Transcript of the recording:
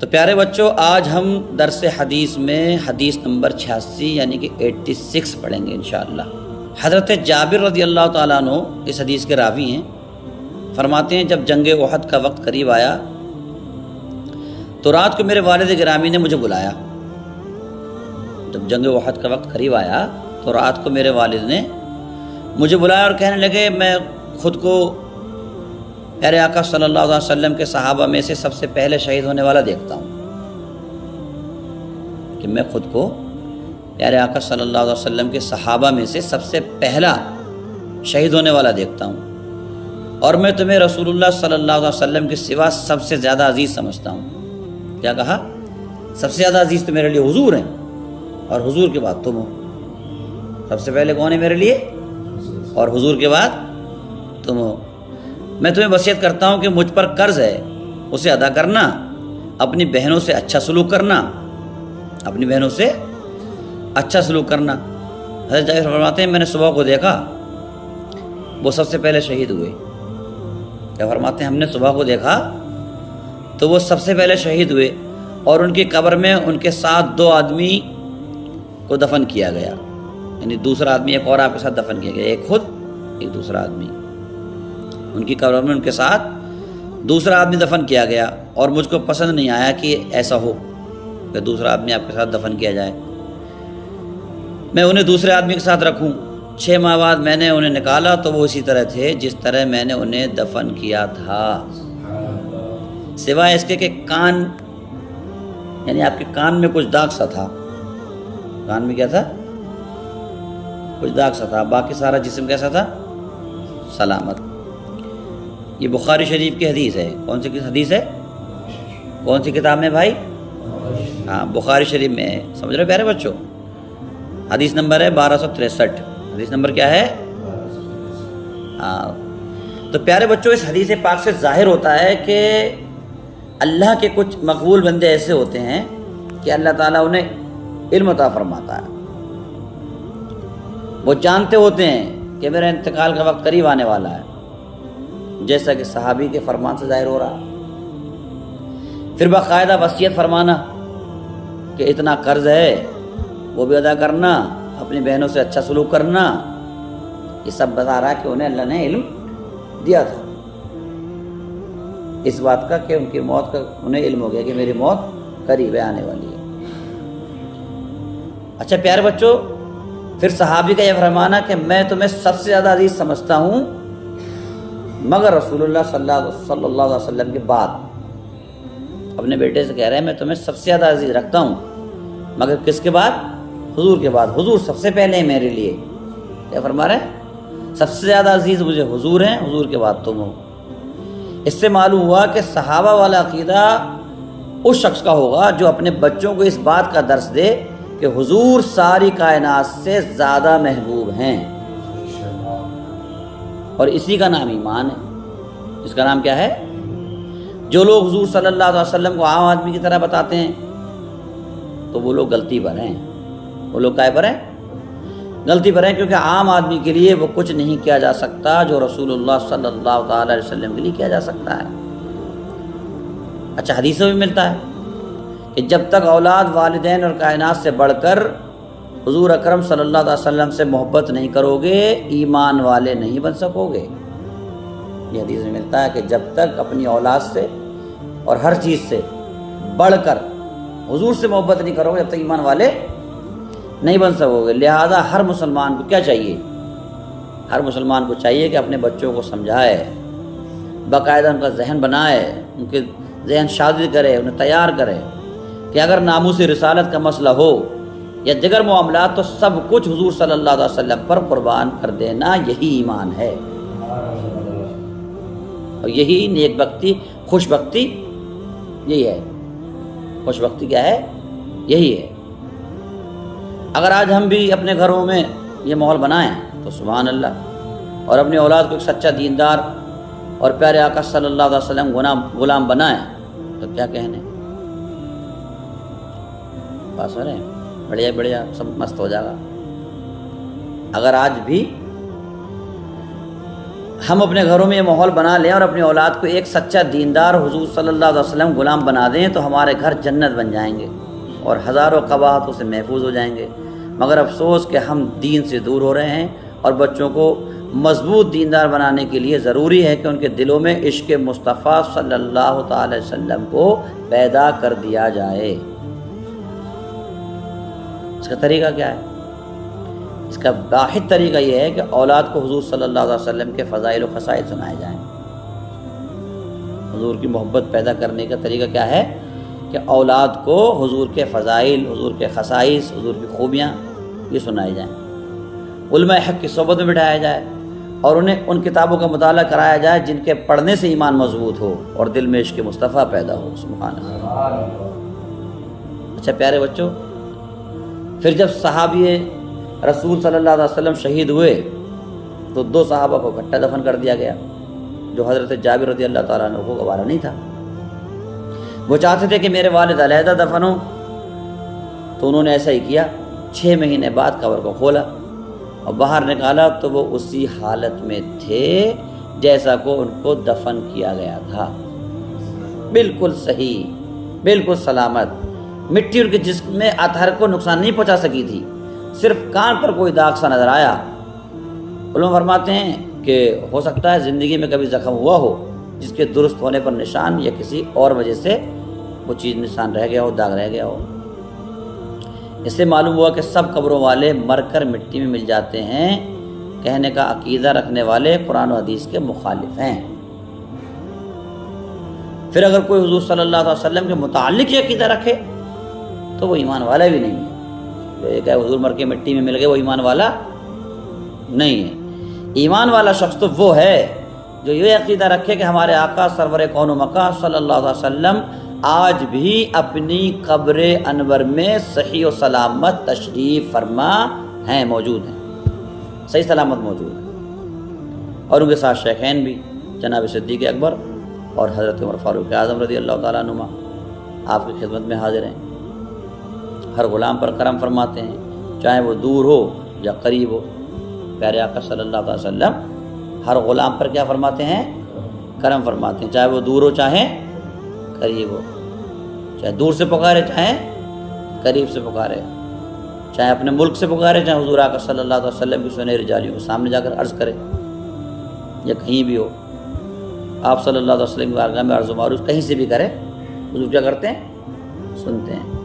تو پیارے بچوں، آج ہم درس حدیث میں حدیث نمبر 86 یعنی کہ 86 پڑھیں گے انشاءاللہ۔ حضرت جابر رضی اللہ تعالیٰ عنہ اس حدیث کے راوی ہیں۔ فرماتے ہیں جب جنگ احد کا وقت قریب آیا تو رات کو میرے والد گرامی نے مجھے بلایا۔ جب جنگ احد کا وقت قریب آیا تو رات کو میرے والد نے مجھے بلایا اور کہنے لگے میں خود کو پیارے آقا صلی اللہ علیہ وسلم کے صحابہ میں سے سب سے پہلے شہید ہونے والا دیکھتا ہوں، کہ میں خود کو پیارے آقا صلی اللہ علیہ وسلم کے صحابہ میں سے سب سے پہلا شہید ہونے والا دیکھتا ہوں، اور میں تمہیں رسول اللہ صلی اللہ علیہ وسلم کے سوا سب سے زیادہ عزیز سمجھتا ہوں۔ کیا کہا؟ سب سے زیادہ عزیز تو میرے لیے حضور ہیں، اور حضور کے بعد تم ہو۔ سب سے پہلے کون ہے میرے لیے؟ اور حضور کے بعد تم ہو۔ میں تمہیں وصیت کرتا ہوں کہ مجھ پر قرض ہے اسے ادا کرنا، اپنی بہنوں سے اچھا سلوک کرنا، اپنی بہنوں سے اچھا سلوک کرنا۔ حضرت جابر فرماتے ہیں میں نے صبح کو دیکھا وہ سب سے پہلے شہید ہوئے۔ کیا فرماتے ہیں؟ ہم نے صبح کو دیکھا تو وہ سب سے پہلے شہید ہوئے، اور ان کی قبر میں ان کے ساتھ 2 آدمی کو دفن کیا گیا، یعنی دوسرا آدمی ایک اور آپ کے ساتھ دفن کیا گیا، ایک خود ایک دوسرا آدمی، ان کی قبر میں ان کے ساتھ دوسرا آدمی دفن کیا گیا۔ اور مجھ کو پسند نہیں آیا کہ ایسا ہو کہ دوسرا آدمی آپ کے ساتھ دفن کیا جائے، میں انہیں دوسرے آدمی کے ساتھ رکھوں۔ 6 ماہ بعد میں نے انہیں نکالا تو وہ اسی طرح تھے جس طرح میں نے انہیں دفن کیا تھا، سوائے اس کے کہ کان، یعنی آپ کے کان میں کچھ داغ سا تھا۔ کان میں کیا تھا؟ کچھ داغ سا تھا، باقی سارا جسم کیسا تھا؟ سلامت۔ یہ بخاری شریف کی حدیث ہے۔ کون سی حدیث ہے؟ کون سی کتاب میں بھائی؟ ہاں، بخاری شریف میں ہے۔ سمجھ رہے پیارے بچوں؟ حدیث نمبر ہے 1263۔ حدیث نمبر کیا ہے؟ ہاں، تو پیارے بچوں اس حدیث پاک سے ظاہر ہوتا ہے کہ اللہ کے کچھ مقبول بندے ایسے ہوتے ہیں کہ اللہ تعالیٰ انہیں علم عطا فرماتا ہے۔ وہ جانتے ہوتے ہیں کہ میرا انتقال کا وقت قریب آنے والا ہے، جیسا کہ صحابی کے فرمان سے ظاہر ہو رہا۔ پھر باقاعدہ وصیت فرمانا کہ اتنا قرض ہے وہ بھی ادا کرنا، اپنی بہنوں سے اچھا سلوک کرنا، یہ سب بتا رہا ہے کہ انہیں اللہ نے علم دیا تھا اس بات کا کہ ان کی موت کا انہیں علم ہو گیا کہ میری موت قریب ہے، آنے والی ہے۔ اچھا پیارے بچوں، پھر صحابی کا یہ فرمانا کہ میں تمہیں سب سے زیادہ عزیز سمجھتا ہوں مگر رسول اللہ صلی اللہ علیہ وسلم کے بعد۔ اپنے بیٹے سے کہہ رہے ہیں میں تمہیں سب سے زیادہ عزیز رکھتا ہوں مگر کس کے بعد؟ حضور کے بعد۔ حضور سب سے پہلے ہیں میرے لیے۔ کیا فرما رہے ہیں؟ سب سے زیادہ عزیز مجھے حضور ہیں، حضور کے بعد تم ہو۔ اس سے معلوم ہوا کہ صحابہ والا عقیدہ اس شخص کا ہوگا جو اپنے بچوں کو اس بات کا درس دے کہ حضور ساری کائنات سے زیادہ محبوب ہیں، اور اسی کا نام ایمان ہے۔ اس کا نام کیا ہے؟ جو لوگ حضور صلی اللہ علیہ وسلم کو عام آدمی کی طرح بتاتے ہیں تو وہ لوگ غلطی پر ہیں۔ وہ لوگ کائے پر ہیں؟ غلطی پر ہیں، کیونکہ عام آدمی کے لیے وہ کچھ نہیں کیا جا سکتا جو رسول اللہ صلی اللہ تعالی علیہ وسلم کے لیے کیا جا سکتا ہے۔ اچھا حدیث میں بھی ملتا ہے کہ جب تک اولاد والدین اور کائنات سے بڑھ کر حضور اکرم صلی اللہ علیہ وسلم سے محبت نہیں کرو گے ایمان والے نہیں بن سکو گے۔ یہ حدیث میں ملتا ہے کہ جب تک اپنی اولاد سے اور ہر چیز سے بڑھ کر حضور سے محبت نہیں کرو گے جب تک ایمان والے نہیں بن سکو گے۔ لہذا ہر مسلمان کو کیا چاہیے؟ ہر مسلمان کو چاہیے کہ اپنے بچوں کو سمجھائے، باقاعدہ ان کا ذہن بنائے، ان کے ذہن شادی کرے، انہیں تیار کرے کہ اگر ناموس رسالت کا مسئلہ ہو یا دیگر معاملات تو سب کچھ حضور صلی اللہ علیہ وسلم پر قربان کر دینا، یہی ایمان ہے، اور یہی نیک بختی، خوش بختی یہی ہے۔ خوش بختی کیا ہے؟ یہی ہے۔ اگر آج ہم بھی اپنے گھروں میں یہ ماحول بنائیں تو سبحان اللہ، اور اپنی اولاد کو ایک سچا دیندار اور پیارے آقا صلی اللہ علیہ وسلم غلام بنائیں تو کیا کہنے؟ پاس ہو رہے ہیں، بڑھیا بڑھیا، سب مست ہو جائے گا۔ اگر آج بھی ہم اپنے گھروں میں یہ ماحول بنا لیں اور اپنی اولاد کو ایک سچا دیندار حضور صلی اللہ علیہ وسلم غلام بنا دیں تو ہمارے گھر جنت بن جائیں گے اور ہزاروں قباحتوں سے محفوظ ہو جائیں گے۔ مگر افسوس کہ ہم دین سے دور ہو رہے ہیں، اور بچوں کو مضبوط دیندار بنانے کے لیے ضروری ہے کہ ان کے دلوں میں عشق مصطفیٰ صلی اللہ تعالی علیہ وسلم کو پیدا کر دیا جائے۔ اس کا طریقہ کیا ہے؟ اس کا واحد طریقہ یہ ہے کہ اولاد کو حضور صلی اللہ علیہ وسلم کے فضائل و خصائص سنائے جائیں۔ حضور کی محبت پیدا کرنے کا طریقہ کیا ہے کہ اولاد کو حضور کے فضائل، حضور کے خصائص، حضور کی خوبیاں یہ سنائی جائیں، علماء حق کی صحبت میں بٹھایا جائے اور انہیں ان کتابوں کا مطالعہ کرایا جائے جن کے پڑھنے سے ایمان مضبوط ہو اور دل میں عشق مصطفیٰ پیدا ہو۔ سبحان اللہ۔ اچھا پیارے بچوں، پھر جب صحابی رسول صلی اللہ علیہ وسلم شہید ہوئے تو 2 صحابہ کو اکٹھا دفن کر دیا گیا، جو حضرت جابر رضی اللہ تعالیٰ عنہ کو گوارا نہیں تھا۔ وہ چاہتے تھے کہ میرے والد علیحدہ دفن ہوں، تو انہوں نے ایسا ہی کیا۔ 6 مہینے بعد قبر کو کھولا اور باہر نکالا تو وہ اسی حالت میں تھے جیسا کو ان کو دفن کیا گیا تھا، بالکل صحیح، بالکل سلامت۔ مٹی ان کے جسم میں اطہر کو نقصان نہیں پہنچا سکی تھی، صرف کان پر کوئی داغ سا نظر آیا۔ علماء فرماتے ہیں کہ ہو سکتا ہے زندگی میں کبھی زخم ہوا ہو جس کے درست ہونے پر نشان یا کسی اور وجہ سے وہ چیز نشان رہ گیا ہو، داغ رہ گیا ہو۔ اس سے معلوم ہوا کہ سب قبروں والے مر کر مٹی میں مل جاتے ہیں کہنے کا عقیدہ رکھنے والے قرآن و حدیث کے مخالف ہیں۔ پھر اگر کوئی حضور صلی اللہ علیہ وسلم کے متعلق یہ عقیدہ رکھے تو وہ ایمان والا بھی نہیں ہے۔ جو یہ کہ حضور مر کے مٹی میں مل گئے وہ ایمان والا نہیں ہے۔ ایمان والا شخص تو وہ ہے جو یہ عقیدہ رکھے کہ ہمارے آقا سرور کون و مکان صلی اللہ علیہ وسلم آج بھی اپنی قبر انور میں صحیح و سلامت تشریف فرما ہیں، موجود ہیں، صحیح سلامت موجود ہیں، اور ان کے ساتھ شیخین بھی جناب صدیق اکبر اور حضرت عمر فاروق اعظم رضی اللہ تعالیٰ عنہما آپ کی خدمت میں حاضر ہیں۔ ہر غلام پر کرم فرماتے ہیں، چاہے وہ دور ہو یا قریب ہو۔ پیارے آقا صلی اللہ علیہ وسلم ہر غلام پر کیا فرماتے ہیں؟ کرم فرماتے ہیں، چاہے وہ دور ہو چاہے قریب ہو، چاہے دور سے پکارے چاہے قریب سے پکارے، چاہے اپنے ملک سے پکارے چاہے حضور آقا صلی اللہ علیہ وسلم کی سنہری جالیوں کے سامنے جا کر عرض کرے، یا کہیں بھی ہو آپ صلی اللہ علیہ وسلم کی بارگاہ میں عرض و معروض کہیں سے بھی کرے، حضور کیا کرتے ہیں؟ سنتے ہیں۔